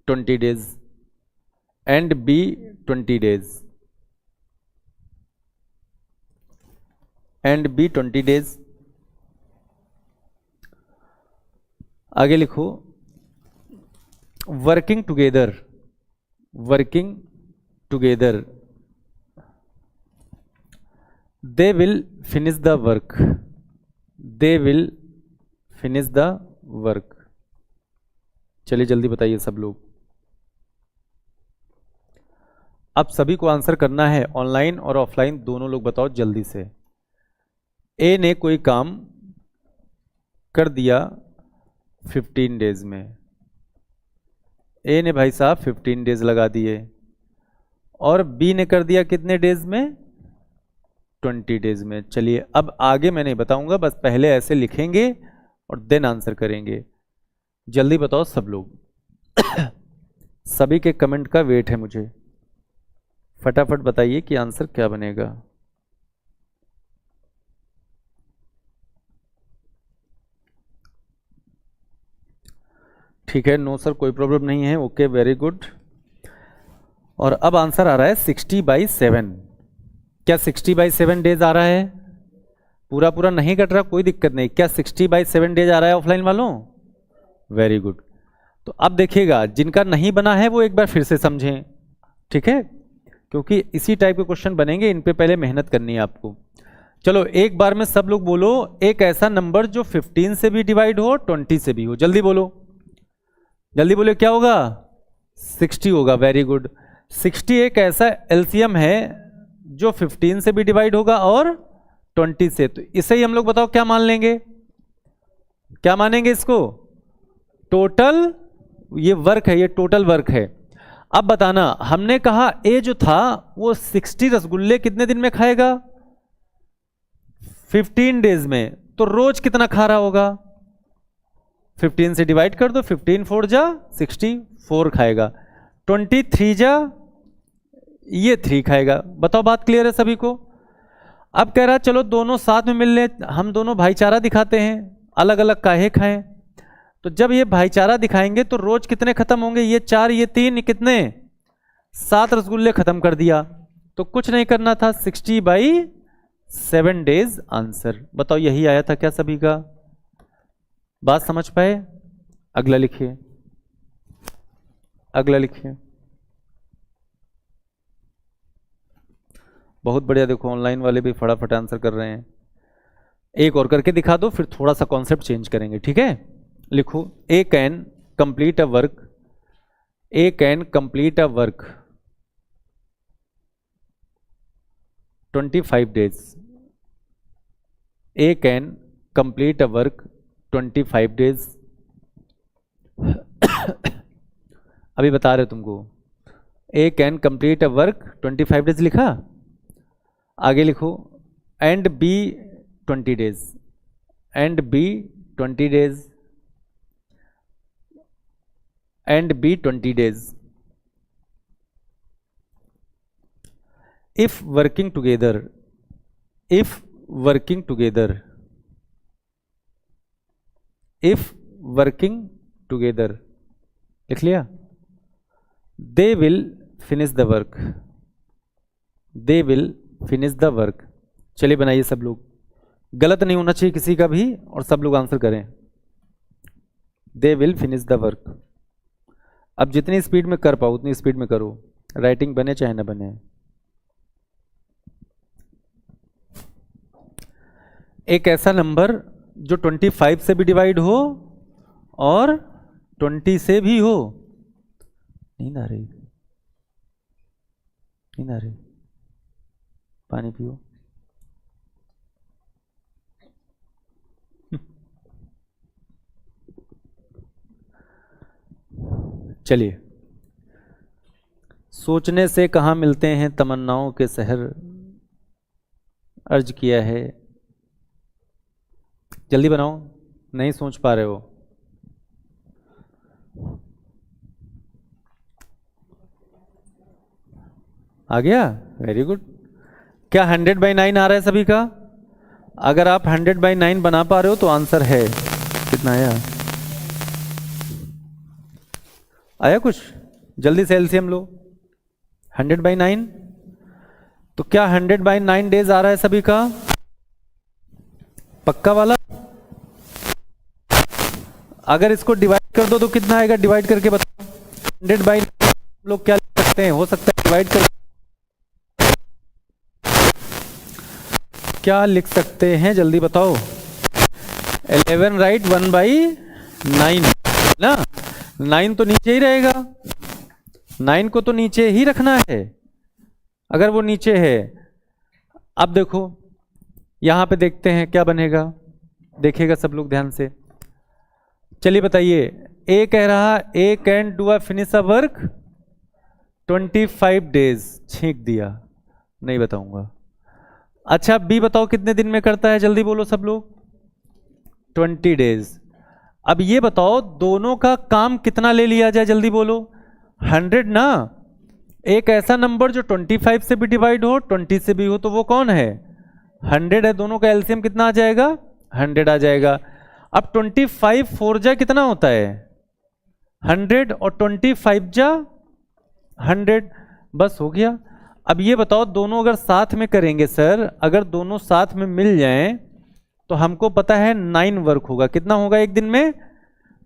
20 days and B 20 days and B 20 days. आगे लिखो, working together, working together they will finish the work, they will finish the work. चलिए जल्दी बताइए सब लोग। अब सभी को आंसर करना है, ऑनलाइन और ऑफलाइन दोनों लोग बताओ जल्दी से। ए ने कोई काम कर दिया 15 डेज में, ए ने भाई साहब 15 डेज लगा दिए और बी ने कर दिया कितने डेज में, 20 डेज में। चलिए अब आगे मैं नहीं बताऊंगा, बस पहले ऐसे लिखेंगे और देन आंसर करेंगे। जल्दी बताओ सब लोग सभी के कमेंट का वेट है मुझे, फटाफट बताइए कि आंसर क्या बनेगा। ठीक है, नो सर कोई प्रॉब्लम नहीं है, ओके वेरी गुड। और अब आंसर आ रहा है 60/7। क्या 60/7 डेज आ रहा है? पूरा पूरा नहीं कट रहा, कोई दिक्कत नहीं। क्या 60/7 डेज आ रहा है ऑफलाइन वालों? Very good. तो अब देखिएगा, जिनका नहीं बना है वो एक बार फिर से समझें, ठीक है, क्योंकि इसी टाइप के क्वेश्चन बनेंगे, इन पे पहले मेहनत करनी है आपको। चलो एक बार में सब लोग बोलो, एक ऐसा नंबर जो 15 से भी डिवाइड हो 20 से भी हो। जल्दी बोलो, जल्दी बोलो, क्या होगा? 60 होगा। Very good. 60 एक ऐसा एलसीएम है जो 15 से भी डिवाइड होगा और 20 से। तो इसे ही हम लोग बताओ क्या मान लेंगे, क्या मानेंगे इसको? टोटल, ये वर्क है, ये टोटल वर्क है। अब बताना, हमने कहा ए जो था वो 60 रसगुल्ले कितने दिन में खाएगा? 15 डेज में। तो रोज कितना खा रहा होगा? 15 से डिवाइड कर दो, 15 4 जा 64 खाएगा। 23 जा ये 3 खाएगा। बताओ बात क्लियर है सभी को? अब कह रहा है चलो दोनों साथ में मिल ले, हम दोनों भाईचारा दिखाते हैं, अलग अलग काहे खाएं। तो जब ये भाईचारा दिखाएंगे तो रोज कितने खत्म होंगे? ये 4 ये 3 कितने? 7 रसगुल्ले खत्म कर दिया। तो कुछ नहीं करना था, 60/7 डेज आंसर। बताओ यही आया था क्या सभी का? बात समझ पाए? अगला लिखिए, अगला लिखिए। बहुत बढ़िया, देखो ऑनलाइन वाले भी फटाफट आंसर कर रहे हैं। एक और करके दिखा दो, फिर थोड़ा सा कॉन्सेप्ट चेंज करेंगे, ठीक है? लिखो, A can complete a work, A can complete a work 25 days. A can complete a work 25 days. अभी बता रहे तुमको, A can complete a work 25 days लिखा। आगे लिखो, and B 20 days, and B 20 days, and B 20 days. If working together, if working together, if working together लिख लिया। They will finish the work, they will finish the work. चलिए बनाइए सब लोग, गलत नहीं होना चाहिए किसी का भी, और सब लोग आंसर करें। दे विल फिनिश द वर्क। अब जितनी स्पीड में कर पाओ उतनी स्पीड में करो, राइटिंग बने चाहे ना बने। एक ऐसा नंबर जो 25 से भी डिवाइड हो और 20 से भी हो। नींद आ रही, नींद आ रही, पानी पियो। चलिए, सोचने से कहाँ मिलते हैं तमन्नाओं के शहर, अर्ज किया है। जल्दी बनाओ, नहीं सोच पा रहे हो। आ गया, वेरी गुड। क्या 100/9 आ रहा है सभी का? अगर आप 100/9 बना पा रहे हो तो आंसर है। कितना आया? आया कुछ? जल्दी से एलसीएम लो। 100/9। तो क्या 100/9 डेज आ रहा है सभी का? पक्का वाला? अगर इसको डिवाइड कर दो तो कितना आएगा? डिवाइड करके बताओ। 100/9 लोग क्या लिख सकते हैं? हो सकता है डिवाइड कर, क्या लिख सकते हैं? जल्दी बताओ। 11 राइट 1/9 ना, 9 तो नीचे ही रहेगा, 9 को तो नीचे ही रखना है अगर वो नीचे है। अब देखो यहां पे देखते हैं क्या बनेगा, देखिएगा सब लोग ध्यान से। चलिए बताइए, ए कह रहा A can do a finish a work 25 days, छींक दिया, नहीं बताऊंगा। अच्छा बी बताओ कितने दिन में करता है, जल्दी बोलो सब लोग। 20 डेज। अब ये बताओ दोनों का काम कितना ले लिया जाए, जल्दी बोलो। 100 ना, एक ऐसा नंबर जो 25 से भी डिवाइड हो 20 से भी हो, तो वो कौन है, 100 है। दोनों का एलसीएम कितना आ जाएगा, 100 आ जाएगा। अब 25 4 जा कितना होता है 100 और 25 जा 100, बस हो गया। अब ये बताओ दोनों अगर साथ में करेंगे सर, अगर दोनों साथ में मिल जाएं तो हमको पता है 9 वर्क होगा। कितना होगा एक दिन में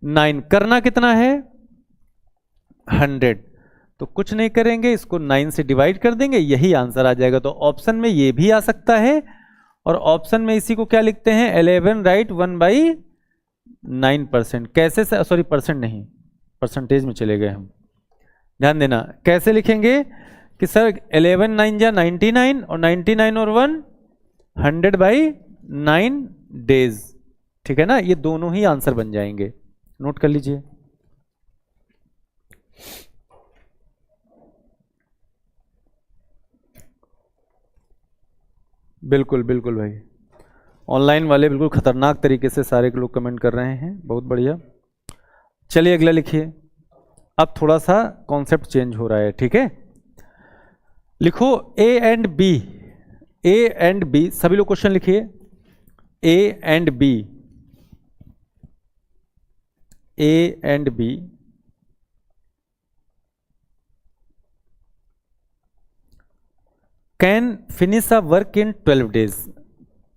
9। करना कितना है 100, तो कुछ नहीं करेंगे, इसको 9 से डिवाइड कर देंगे, यही आंसर आ जाएगा। तो ऑप्शन में ये भी आ सकता है, और ऑप्शन में इसी को क्या लिखते हैं 11 राइट 1/9%। कैसे, सॉरी परसेंट नहीं, परसेंटेज में चले गए हम, ध्यान देना। कैसे लिखेंगे कि सर 11 9 जा 99 और 99 और 1 100/9 डेज, ठीक है ना। ये दोनों ही आंसर बन जाएंगे, नोट कर लीजिए। बिल्कुल बिल्कुल भाई, ऑनलाइन वाले बिल्कुल खतरनाक तरीके से सारे लोग कमेंट कर रहे हैं, बहुत बढ़िया। चलिए अगला लिखिए। अब थोड़ा सा कॉन्सेप्ट चेंज हो रहा है, ठीक है। लिखो A and B, A and B, सभी लोग क्वेश्चन लिखिए। A and B, A and B can finish a work in 12 days,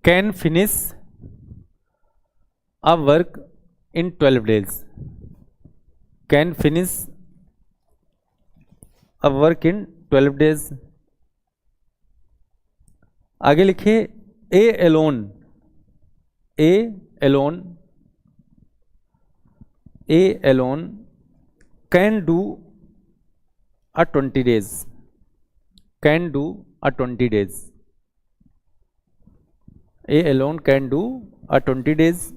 can finish a work in 12 days, can finish a work in 12 days. आगे लिखिए A alone, A alone, A alone can do a 20 days, can do a 20 days, A alone can do a 20 days.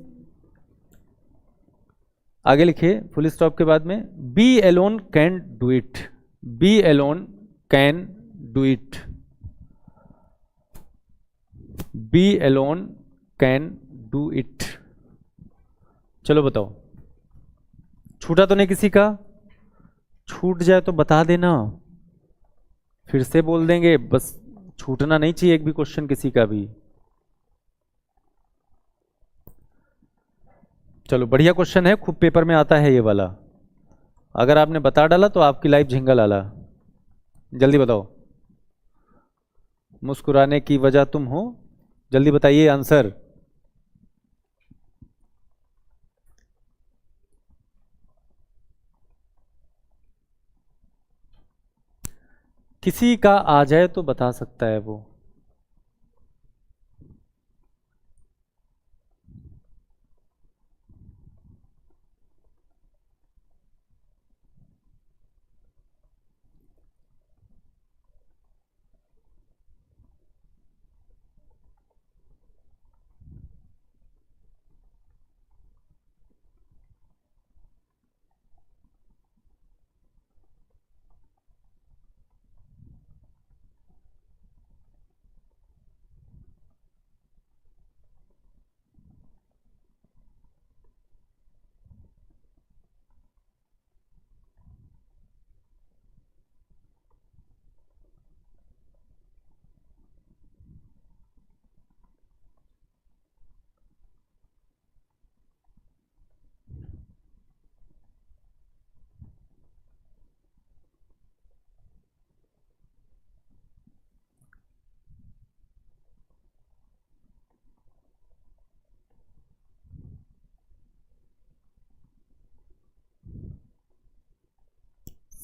आगे लिखिए full stop के बाद में B alone can do it, B alone can do it, B alone can do it. चलो बताओ, छूटा तो नहीं किसी का? छूट जाए तो बता देना, फिर से बोल देंगे, बस छूटना नहीं चाहिए एक भी क्वेश्चन किसी का भी। चलो बढ़िया क्वेश्चन है, खूब पेपर में आता है ये वाला। अगर आपने बता डाला तो आपकी लाइफ झिंगा लाला। जल्दी बताओ, मुस्कुराने की वजह तुम हो, जल्दी बताइए आंसर। किसी का आ जाए तो बता सकता है वो।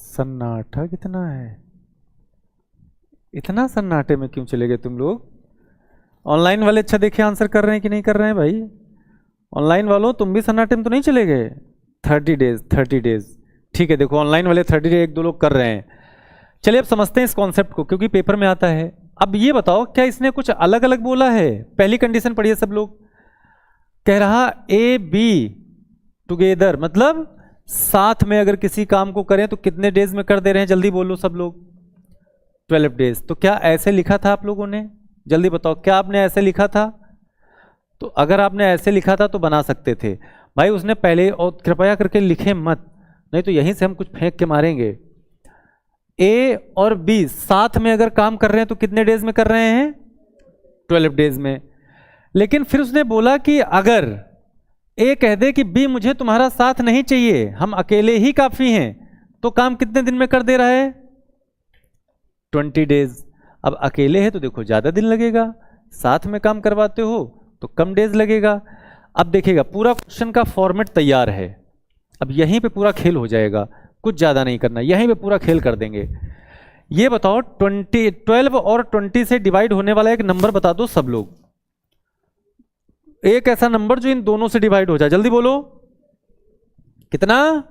सन्नाटा कितना है, इतना सन्नाटे में क्यों चले गए तुम लोग? ऑनलाइन वाले अच्छा देखिए आंसर कर रहे हैं कि नहीं कर रहे हैं भाई। ऑनलाइन वालों तुम भी सन्नाटे में तो नहीं चले गए। 30 डेज, 30 डेज, ठीक है। देखो ऑनलाइन वाले 30 डेज एक दो लोग कर रहे हैं। चलिए अब समझते हैं इस कॉन्सेप्ट को, क्योंकि पेपर में आता है। अब ये बताओ क्या इसने कुछ अलग अलग बोला है? पहली कंडीशन पढ़िए सब लोग। कह रहा ए बी टुगेदर, मतलब साथ में अगर किसी काम को करें तो कितने डेज में कर दे रहे हैं, जल्दी बोलो सब लोग। 12 डेज। तो क्या ऐसे लिखा था आप लोगों ने, जल्दी बताओ, क्या आपने ऐसे लिखा था? तो अगर आपने ऐसे लिखा था तो बना सकते थे भाई, उसने पहले, और कृपया करके लिखे मत, नहीं तो यहीं से हम कुछ फेंक के मारेंगे। ए और बी साथ में अगर काम कर रहे हैं तो कितने डेज में कर रहे हैं? 12 डेज में। लेकिन फिर उसने बोला कि अगर ए कह दे कि बी मुझे तुम्हारा साथ नहीं चाहिए, हम अकेले ही काफी हैं, तो काम कितने दिन में कर दे रहा है? 20 डेज। अब अकेले है तो देखो ज्यादा दिन लगेगा, साथ में काम करवाते हो तो कम डेज लगेगा। अब देखिएगा पूरा क्वेश्चन का फॉर्मेट तैयार है, अब यहीं पे पूरा खेल हो जाएगा, कुछ ज्यादा नहीं करना, यहीं पे पूरा खेल कर देंगे। ये बताओ 12 और 20 से डिवाइड होने वाला एक नंबर बता दो सब लोग, एक ऐसा नंबर जो इन दोनों से डिवाइड हो जाए, जल्दी बोलो। कितना?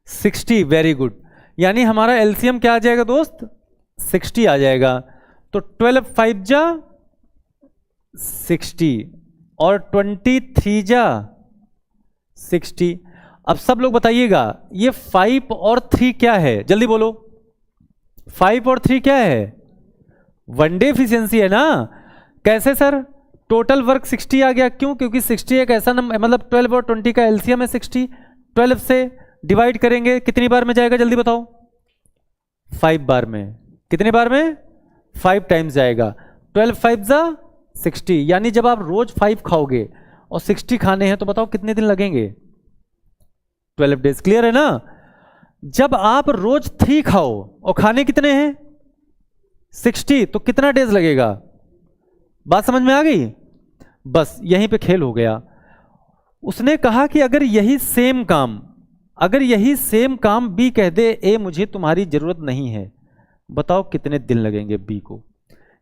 60। Very good. यानी हमारा एलसीएम क्या आ जाएगा दोस्त? 60 आ जाएगा। तो 12 5 जा 60 और 23 जा 60। अब सब लोग बताइएगा ये 5 और 3 क्या है, जल्दी बोलो। 5 और 3 क्या है? वनडे एफिशिएंसी है ना। कैसे सर? टोटल वर्क 60 आ गया, क्यों? क्योंकि 60 एक ऐसा नंबर, मतलब 12 और 20 का एलसीएम है 60। 12 से डिवाइड करेंगे कितनी बार में जाएगा, जल्दी बताओ। 5 बार में। कितने बार में? 5 टाइम्स जाएगा। 12 5 जा 60। यानी जब आप रोज 5 खाओगे और 60 खाने हैं तो बताओ कितने दिन लगेंगे? 12 डेज। क्लियर है ना? जब आप रोज 3 खाओ और खाने कितने हैं? 60, तो कितना डेज लगेगा? बात समझ में आ गई? बस यहीं पे खेल हो गया। उसने कहा कि अगर यही सेम काम बी कह दे ए मुझे तुम्हारी जरूरत नहीं है, बताओ कितने दिन लगेंगे बी को?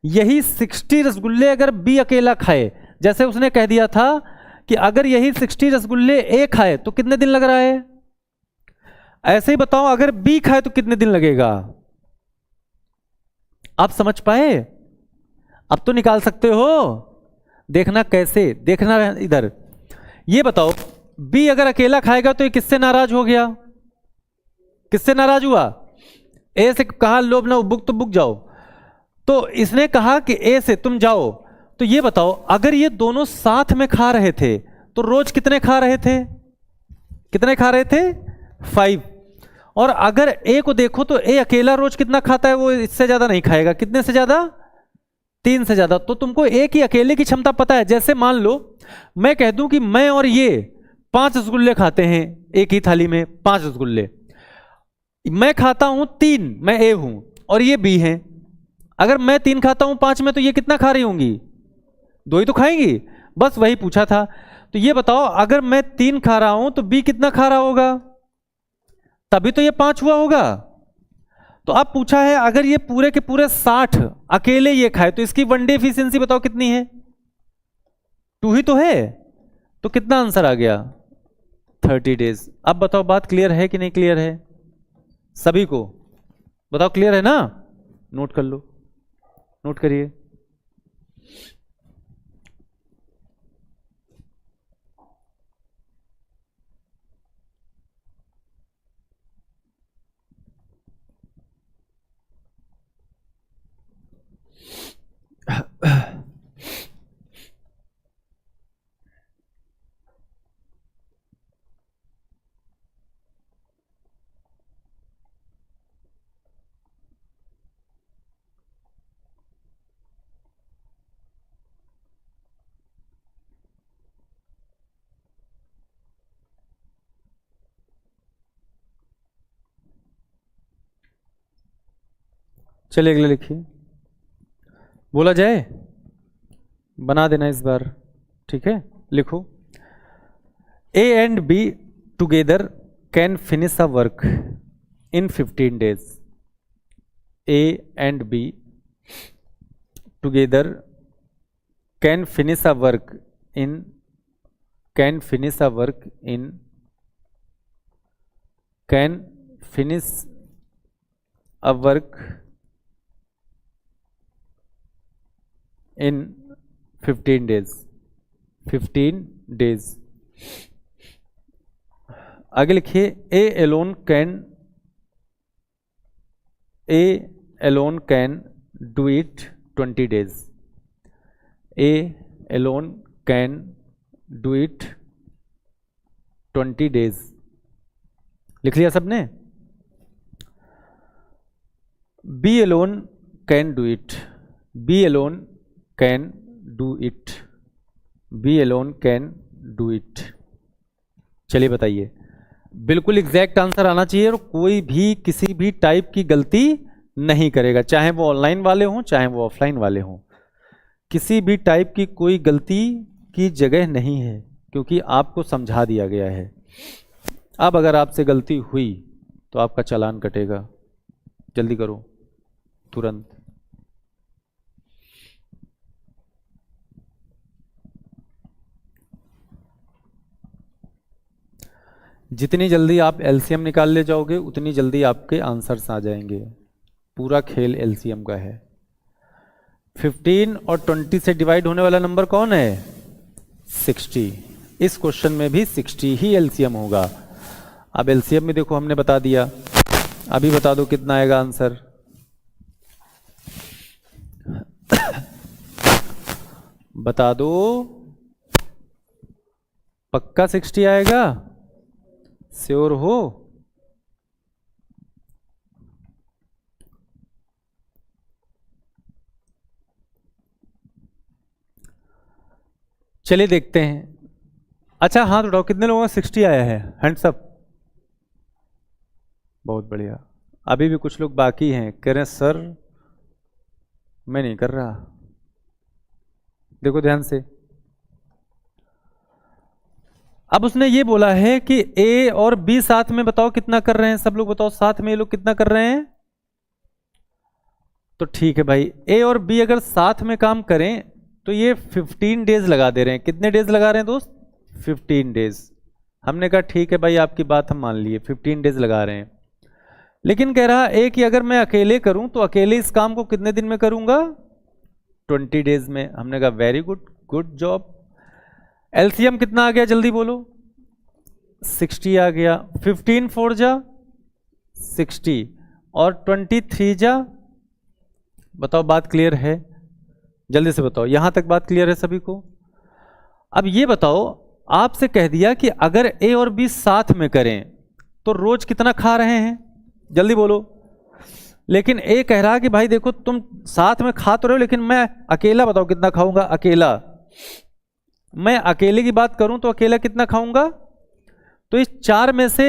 यही 60 रसगुल्ले अगर बी अकेला खाए, जैसे उसने कह दिया था कि अगर यही 60 रसगुल्ले ए खाए तो कितने दिन लग रहा है, ऐसे ही बताओ अगर बी खाए तो कितने दिन लगेगा? आप समझ पाए? अब तो निकाल सकते हो। देखना कैसे, देखना इधर। ये बताओ बी अगर अकेला खाएगा तो ये किससे नाराज हो गया? किससे नाराज हुआ? ए से कहा लोभ ना बुक तो बुक जाओ, तो इसने कहा कि ए से तुम जाओ। तो ये बताओ अगर ये दोनों साथ में खा रहे थे तो रोज कितने खा रहे थे? कितने खा रहे थे? 5। और अगर ए को देखो तो ए अकेला रोज कितना खाता है? वो इससे ज्यादा नहीं खाएगा। कितने से ज्यादा? 3 से ज्यादा। तो तुमको ए की अकेले की क्षमता पता है। जैसे मान लो मैं कह दूं कि मैं और ये 5 रसगुल्ले खाते हैं एक ही थाली में, 5 रसगुल्ले। मैं खाता हूं 3, मैं ए हूं और ये बी है। अगर मैं 3 खाता हूं 5 में तो ये कितना खा रही होंगी? 2 ही तो खाएंगी। बस वही पूछा था। तो ये बताओ अगर मैं 3 खा रहा हूं तो बी कितना खा रहा होगा? तभी तो ये 5 हुआ होगा। तो अब पूछा है अगर ये पूरे के पूरे 60 अकेले ये खाए तो इसकी वनडे एफिशिएंसी बताओ कितनी है? 2 ही तो है। तो कितना आंसर आ गया? 30 डेज। अब बताओ बात क्लियर है कि नहीं क्लियर है? सभी को बताओ क्लियर है ना? नोट कर लो, नोट करिए। चलिए अगले लिखिए। बोला जाए, बना देना इस बार, ठीक है? लिखो A and B together can finish a work in 15 days. A and B together can finish a work in can finish a work in can finish a work in 15 days 15 days। आगे लिखिए A alone can do it 20 days। A alone can do it 20 days। लिख लिया सबने? B alone can do it, B alone can do it, B alone can do it. चलिए बताइए, बिल्कुल exact answer आना चाहिए और कोई भी किसी भी टाइप की गलती नहीं करेगा, चाहे वो ऑनलाइन वाले हों चाहे वो ऑफलाइन वाले हों। किसी भी टाइप की कोई गलती की जगह नहीं है, क्योंकि आपको समझा दिया गया है। अब अगर आपसे गलती हुई तो आपका चालान कटेगा। जल्दी करो तुरंत। जितनी जल्दी आप एलसीएम निकाल ले जाओगे उतनी जल्दी आपके आंसर्स आ जाएंगे। पूरा खेल एलसीएम का है। 15 और 20 से डिवाइड होने वाला नंबर कौन है? 60। इस क्वेश्चन में भी 60 ही एलसीएम होगा। अब एलसीएम में देखो हमने बता दिया, अभी बता दो कितना आएगा आंसर। बता दो, पक्का 60 आएगा? श्योर हो? चलिए देखते हैं। अच्छा हाथ उठाओ, कितने लोगों का 60 आया है? Hands up. बहुत बढ़िया। अभी भी कुछ लोग बाकी हैं, कह रहे हैं सर मैं नहीं कर रहा। देखो ध्यान से, अब उसने ये बोला है कि ए और बी साथ में बताओ कितना कर रहे हैं। सब लोग बताओ साथ में ये लोग कितना कर रहे हैं। तो ठीक है भाई, ए और बी अगर साथ में काम करें तो ये 15 डेज लगा दे रहे हैं। कितने डेज लगा रहे हैं दोस्त? 15 डेज। हमने कहा ठीक है भाई, आपकी बात हम मान लिए, 15 डेज लगा रहे हैं। लेकिन कह रहा है कि अगर मैं अकेले करूं तो अकेले इस काम को कितने दिन में करूंगा? 20 डेज में। हमने कहा very good, good job. LCM कितना आ गया जल्दी बोलो? 60 आ गया। 15 4 जा 60 और 23 जा, बताओ बात क्लियर है? जल्दी से बताओ, यहां तक बात क्लियर है सभी को? अब ये बताओ, आपसे कह दिया कि अगर ए और बी साथ में करें तो रोज कितना खा रहे हैं? जल्दी बोलो। लेकिन ए कह रहा कि भाई देखो तुम साथ में खा तो रहे हो, लेकिन मैं अकेला बताओ कितना खाऊंगा? अकेला, मैं अकेले की बात करूं तो अकेला कितना खाऊंगा? तो इस 4 में से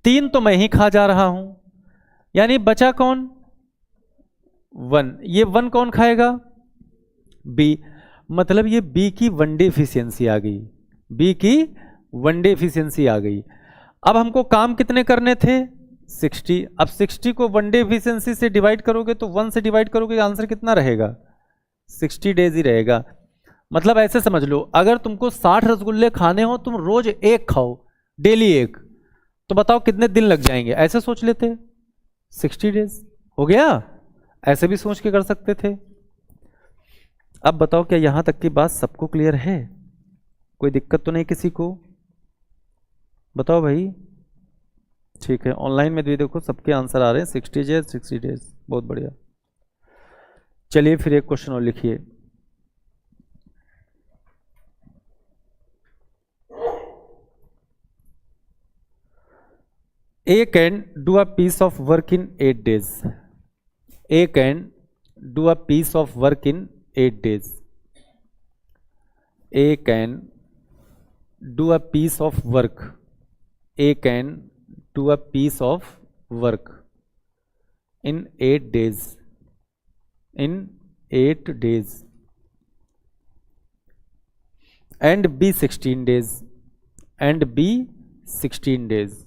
3 तो मैं ही खा जा रहा हूं, यानी बचा कौन? 1। ये 1 कौन खाएगा? बी। मतलब ये बी की वनडे एफिशिएंसी आ गई, बी की वनडे एफिशिएंसी आ गई। अब हमको काम कितने करने थे? 60। अब 60 को वनडे एफिशिएंसी से डिवाइड करोगे तो 1 से डिवाइड करोगे, आंसर कितना रहेगा? 60 डेज ही रहेगा। मतलब ऐसे समझ लो, अगर तुमको 60 रसगुल्ले खाने हो, तुम रोज 1 खाओ, डेली 1, तो बताओ कितने दिन लग जाएंगे? ऐसे सोच लेते, 60 डेज हो गया। ऐसे भी सोच के कर सकते थे। अब बताओ क्या यहां तक की बात सबको क्लियर है? कोई दिक्कत तो नहीं किसी को? बताओ भाई। ठीक है, ऑनलाइन में भी देखो सबके आंसर आ रहे हैं 60 डेज 60 डेज। बहुत बढ़िया। चलिए फिर एक क्वेश्चन और लिखिए। A can do a piece of work in 8 days. A can do a piece of work in 8 days. A can do a piece of work. A can do a piece of work in 8 days. In 8 days. And B 16 days. And B 16 days.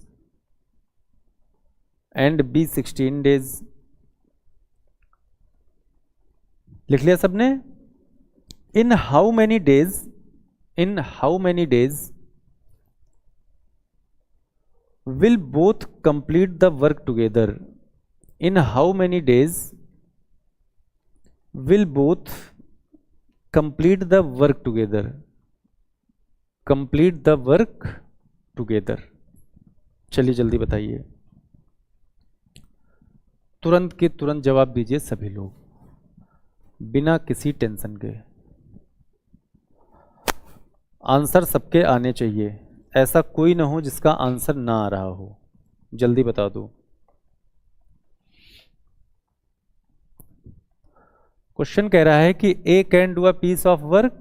And B 16 days। लिख लिया सबने? In how many days? In how many days will both complete the work together? In how many days will both complete the work together? Complete the work together। चलिए जल्दी बताइए, तुरंत के तुरंत जवाब दीजिए सभी लोग, बिना किसी टेंशन के। आंसर सबके आने चाहिए, ऐसा कोई ना हो जिसका आंसर ना आ रहा हो। जल्दी बता दो। क्वेश्चन कह रहा है कि A can do a piece of work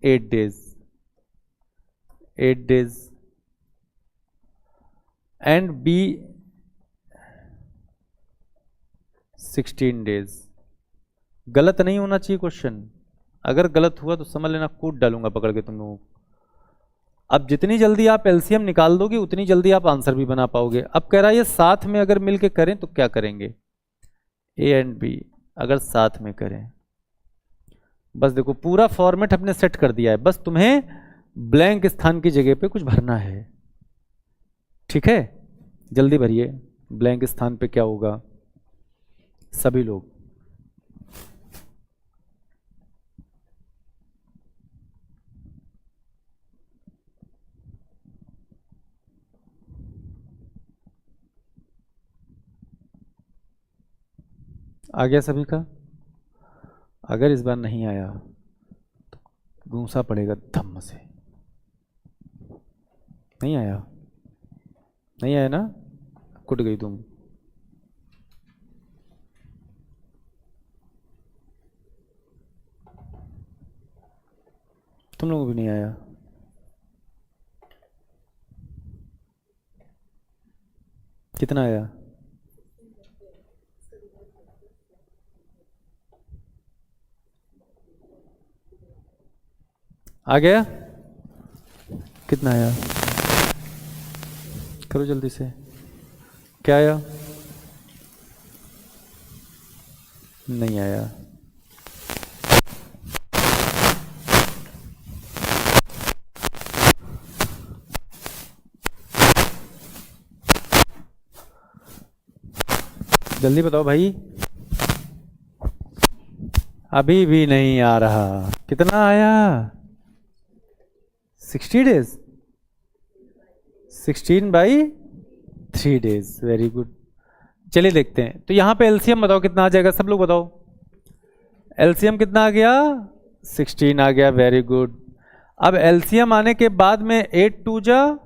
8 days, 8 days, and B 16 days। गलत नहीं होना चाहिए क्वेश्चन, अगर गलत हुआ तो समझ लेना कूद डालूंगा पकड़ के तुम लोगों को। अब जितनी जल्दी आप एलसीएम निकाल दोगे उतनी जल्दी आप आंसर भी बना पाओगे। अब कह रहा है ये साथ में अगर मिलके करें तो क्या करेंगे, ए एंड बी अगर साथ में करें, बस देखो पूरा फॉर्मेट हमने सेट कर दिया है, बस तुम्हें ब्लैंक स्थान की जगह पे कुछ भरना है। ठीक है, जल्दी भरिए, ब्लैंक स्थान पे क्या होगा सभी लोग। आ गया सभी का? अगर इस बार नहीं आया तो घूंसा पड़ेगा धम्म से। नहीं आया, नहीं आया ना, कुट गई तुम। तुम लोगों को भी नहीं आया? कितना आया? आ गया? कितना आया? करो जल्दी से। क्या आया? नहीं आया। जल्दी बताओ भाई। अभी भी नहीं आ रहा। कितना आया? 60 days, 16/3 days। Very good. चलिए देखते हैं, तो यहां पे एलसीएम बताओ कितना आ जाएगा, सब लोग बताओ। एलसीएम कितना आ गया? 16 आ गया, वेरी गुड। अब एलसीएम आने के बाद में 8 2 जा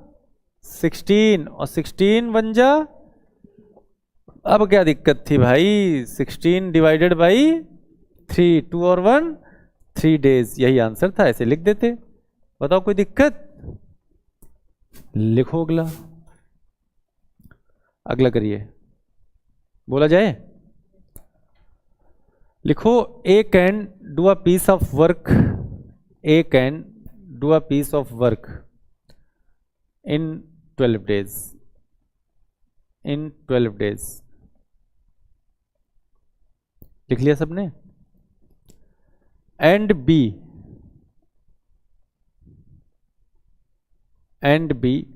16 और 16 1 जा, अब क्या दिक्कत थी भाई, 16 डिवाइडेड बाई 3, 2 और 1 3 days, यही आंसर था, ऐसे लिख देते। बताओ कोई दिक्कत? लिखो अगला, अगला करिए, बोला जाए। लिखो, A can do a piece of work, A can do a piece of work in 12 days, in 12 days। लिख लिया सबने? And B, and B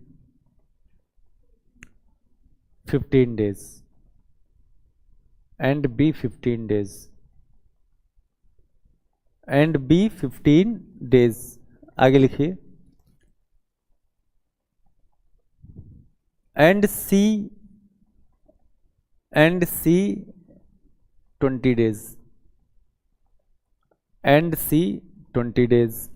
15 days, and B 15 days, and B 15 days। आगे लिखिए, and C, and C 20 days, and C 20 days।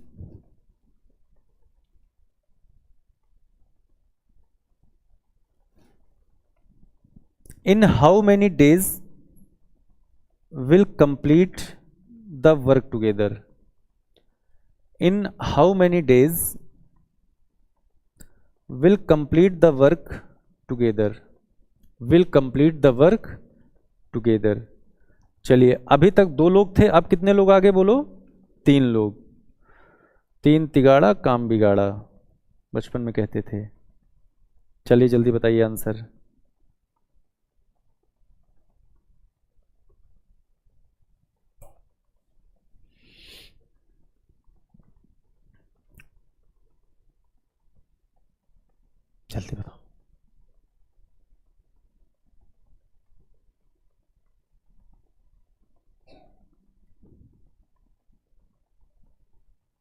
In how many days will complete the work together? In how many days will complete the work together? Will complete the work together। चलिए, अभी तक 2 लोग थे, अब कितने लोग आगे बोलो? 3 लोग। 3 तिगाड़ा काम बिगाड़ा, बचपन में कहते थे। चलिए जल्दी बताइए आंसर। जल्दी बताओ।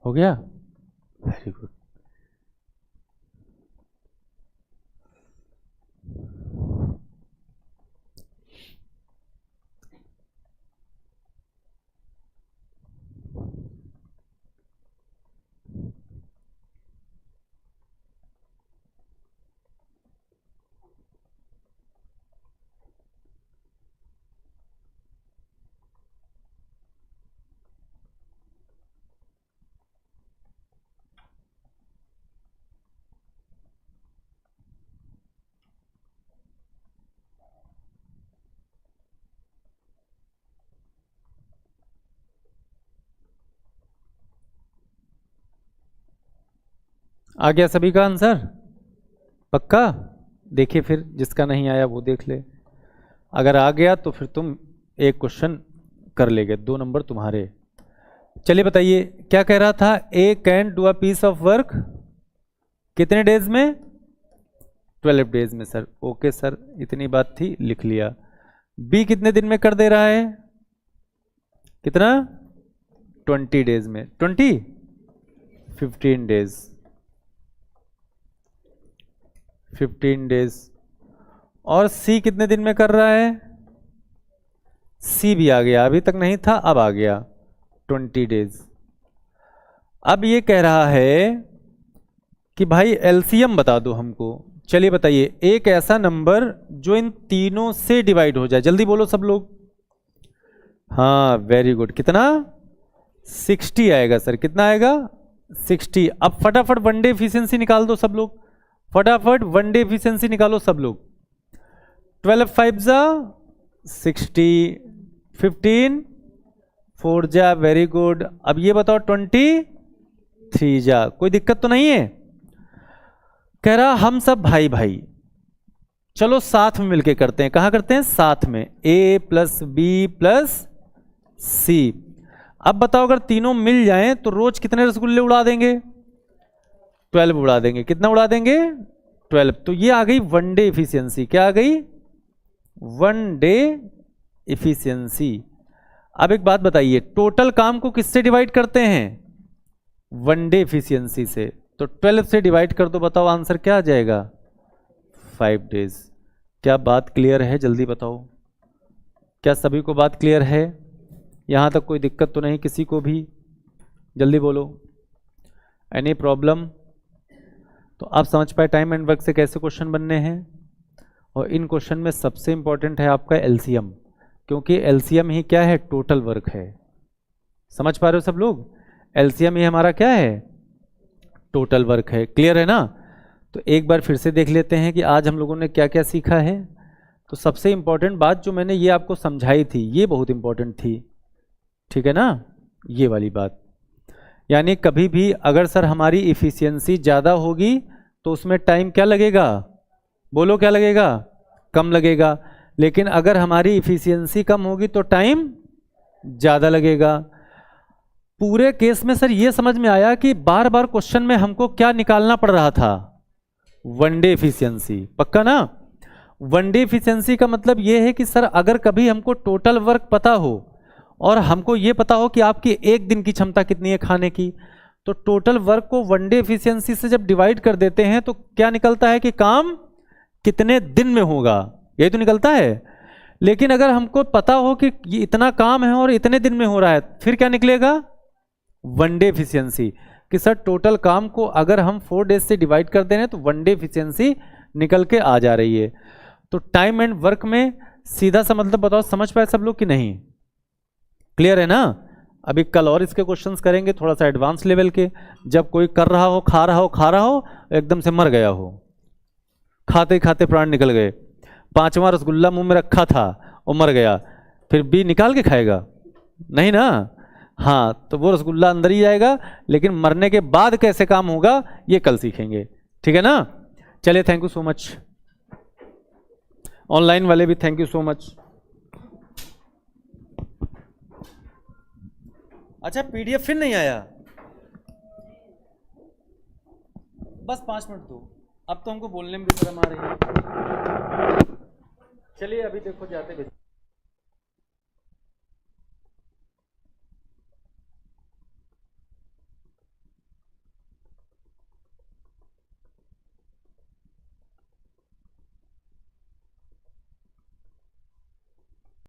हो गया, वेरी गुड। आ गया सभी का आंसर? पक्का? देखिए फिर जिसका नहीं आया वो देख ले, अगर आ गया तो फिर तुम एक क्वेश्चन कर लेगे, 2 नंबर तुम्हारे। चलिए बताइए क्या कह रहा था, A can do a piece of work कितने डेज में? 12 डेज में सर। ओके सर, इतनी बात थी, लिख लिया। बी कितने दिन में कर दे रहा है? कितना? 20 डेज में। 20? 15 डेज। 15 डेज। और सी कितने दिन में कर रहा है? सी भी आ गया, अभी तक नहीं था अब आ गया, 20 डेज। अब ये कह रहा है कि भाई एलसीएम बता दो हमको। चलिए बताइए, एक ऐसा नंबर जो इन तीनों से डिवाइड हो जाए, जल्दी बोलो सब लोग। हाँ वेरी गुड, कितना? 60 आएगा सर। कितना आएगा? 60। अब फटाफट वन डे एफिशिएंसी निकाल दो सब लोग, फटाफट वन डे एफिशिएंसी निकालो सब लोग। 12 5 जा 60, 15 4 जा, वेरी गुड। अब ये बताओ 23 जा, कोई दिक्कत तो नहीं है? कह रहा हम सब भाई भाई, चलो साथ में मिलके करते हैं। कहां करते हैं? साथ में। ए प्लस बी प्लस सी। अब बताओ अगर तीनों मिल जाएं तो रोज कितने रसगुल्ले उड़ा देंगे? 12 उड़ा देंगे। कितना उड़ा देंगे? 12। तो ये आ गई वन डे एफिशिएंसी। क्या आ गई? One day efficiency. अब एक बात बताइए, टोटल काम को किससे डिवाइड करते हैं? वन डे एफिशिएंसी से। तो 12 से डिवाइड कर दो, बताओ आंसर क्या आ जाएगा? 5 डेज। क्या बात क्लियर है? जल्दी बताओ, क्या सभी को बात क्लियर है? यहां तक कोई दिक्कत तो नहीं किसी को भी? जल्दी बोलो, एनी प्रॉब्लम? तो आप समझ पाए टाइम एंड वर्क से कैसे क्वेश्चन बनने हैं। और इन क्वेश्चन में सबसे इंपॉर्टेंट है आपका एलसीएम, क्योंकि एलसीएम ही क्या है? टोटल वर्क है। समझ पा रहे हो सब लोग? एलसीएम ही हमारा क्या है? टोटल वर्क है। क्लियर है ना? तो एक बार फिर से देख लेते हैं कि आज हम लोगों ने क्या क्या सीखा है। तो सबसे इंपॉर्टेंट बात जो मैंने ये आपको समझाई थी, ये बहुत इंपॉर्टेंट थी, ठीक है ना? ये वाली बात, यानी कभी भी अगर सर हमारी इफिशियंसी ज़्यादा होगी तो उसमें टाइम क्या लगेगा? बोलो क्या लगेगा? कम लगेगा। लेकिन अगर हमारी इफिशियंसी कम होगी तो टाइम ज़्यादा लगेगा। पूरे केस में सर ये समझ में आया कि बार बार क्वेश्चन में हमको क्या निकालना पड़ रहा था? One day efficiency. पक्का ना? वन डे एफिशिएंसी का मतलब ये है कि सर अगर कभी हमको टोटल वर्क पता हो और हमको ये पता हो कि आपकी एक दिन की क्षमता कितनी है खाने की, तो टोटल वर्क को वन डे एफिशिएंसी से जब डिवाइड कर देते हैं तो क्या निकलता है कि काम कितने दिन में होगा, यही तो निकलता है। लेकिन अगर हमको पता हो कि ये इतना काम है और इतने दिन में हो रहा है, फिर क्या निकलेगा? One day efficiency. कि सर टोटल काम को अगर हम 4 डेज से डिवाइड कर दे रहे हैं तो वन डे एफिशिएंसी निकल के आ जा रही है। तो टाइम एंड वर्क में सीधा सा मतलब बताओ, समझ पाए सब लोग कि नहीं? क्लियर है ना? अभी कल और इसके क्वेश्चंस करेंगे थोड़ा सा एडवांस लेवल के, जब कोई कर रहा हो, खा रहा हो एकदम से मर गया हो, खाते खाते प्राण निकल गए। 5वां रसगुल्ला मुंह में रखा था और मर गया, फिर बी निकाल के खाएगा? नहीं ना? हाँ, तो वो रसगुल्ला अंदर ही जाएगा, लेकिन मरने के बाद कैसे काम होगा ये कल सीखेंगे, ठीक है ना? चलिए, thank you so much. Online वाले भी थैंक यू सो मच। अच्छा, पीडीएफ फिर नहीं आया? बस 5 मिनट दो, अब तो हमको बोलने में भी शर्म आ रही है। चलिए अभी देखो जाते